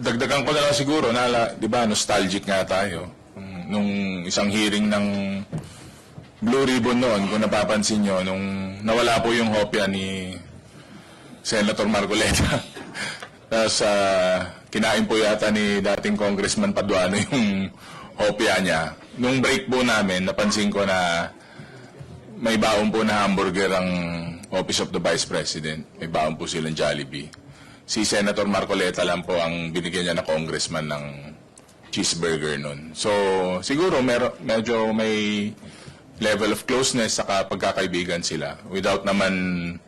Dagdagan ko na lang siguro, di ba, nostalgic nga tayo. Nung isang hearing ng Blue Ribbon noon, kung napapansin nyo, nung nawala po yung hopya ni Senator Marcoleta. Tapos kinain po yata ni dating Congressman Paduano yung hopya niya. Nung break po namin, napansin ko na may baon po na hamburger ang Office of the Vice President. May baon po silang Jollibee. Si Senator Marcoleta lang po ang binigyan niya na congressman ng cheeseburger nun. So, siguro medyo may level of closeness sa pagkakaibigan sila without naman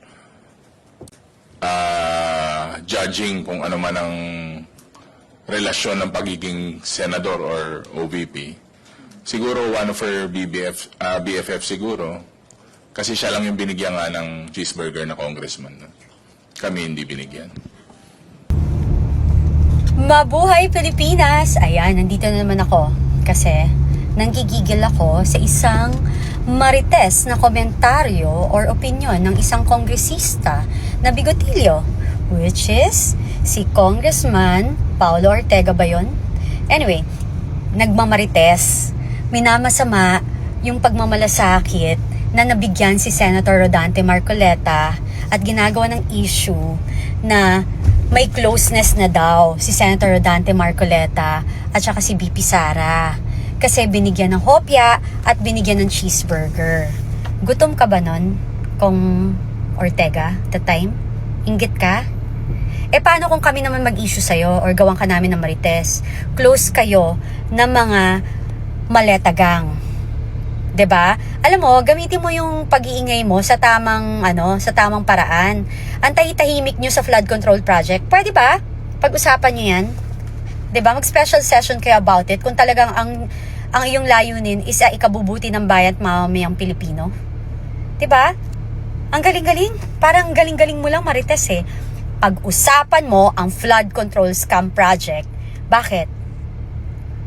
judging kung ano man ang relasyon ng pagiging senador or OVP. Siguro one of her BFF siguro kasi siya lang yung binigyan nga ng cheeseburger na congressman. Kami hindi binigyan. Mabuhay Pilipinas! Ayan, nandito na naman ako kasi nanggigigil ako sa isang marites na komentaryo or opinion ng isang kongresista na bigotilyo, which is si Congressman Paulo Ortega ba yun? Anyway, nagmamarites, minamasama yung pagmamalasakit na nabigyan si Senator Rodante Marcoleta at ginagawa ng issue na may closeness na daw si Senator Rodante Marcoleta at saka si BP Sara. Kasi binigyan ng hopya at binigyan ng cheeseburger. Gutom ka ba nun, Kong Ortega, the time? Inggit ka? Paano kung kami naman mag-issue sa'yo or gawang ka namin ng marites? Close kayo ng mga maletagang. 'Di ba? Alam mo, gamitin mo yung pag-iingay mo sa tamang tamang paraan. Antahitahimik nyo sa flood control project. Pwede ba? Pag-usapan nyo 'yan. 'Di ba? Mag-special session kayo about it kung talagang ang iyong layunin is ikabubuti ng bayan at mamamayang Pilipino. 'Di ba? Ang galing-galing. Parang galing-galing mo lang marites eh. Pag-usapan mo ang flood control scam project. Bakit?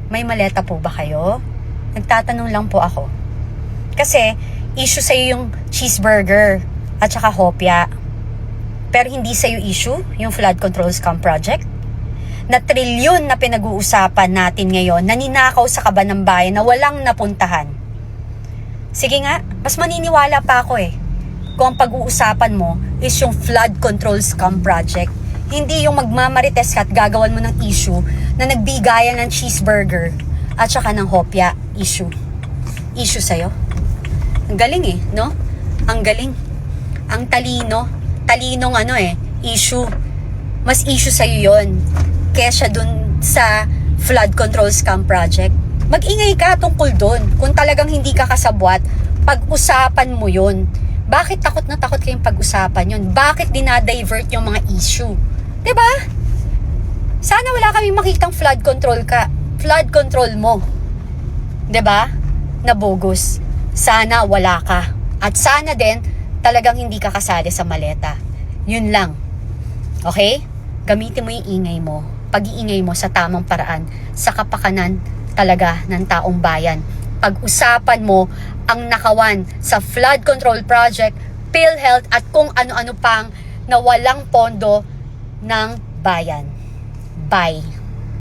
May maleta po ba kayo? Nagtatanong lang po ako. Kasi, issue sa'yo yung cheeseburger at saka hopya. Pero hindi sa'yo issue yung flood control scam project. Na trilyon na pinag-uusapan natin ngayon na ninakaw sa kaban ng bayan na walang napuntahan. Sige nga, mas maniniwala pa ako kung ang pag-uusapan mo is yung flood control scam project. Hindi yung magmamarites ka at gagawan mo ng issue na nagbigayan ng cheeseburger at saka ng hopya issue. Issue sa'yo. Ang galing no? Ang galing. Ang talino. Talinong issue. Mas issue sa'yo yon kesa dun sa flood control scam project. Mag-ingay ka tungkol dun. Kung talagang hindi ka kasabwat, pag-usapan mo yun. Bakit takot na takot kayong pag-usapan yun? Bakit dinadivert yung mga issue? 'Di ba? Sana wala kaming makitang flood control mo. 'Di ba? Na bogus. Sana wala ka. At sana din, talagang hindi ka kasali sa maleta. Yun lang. Okay? Gamitin mo yung ingay mo. Pag-iingay mo sa tamang paraan. Sa kapakanan talaga ng taong bayan. Pag-usapan mo ang nakawan sa flood control project, PhilHealth at kung ano-ano pang na walang pondo ng bayan. Bye.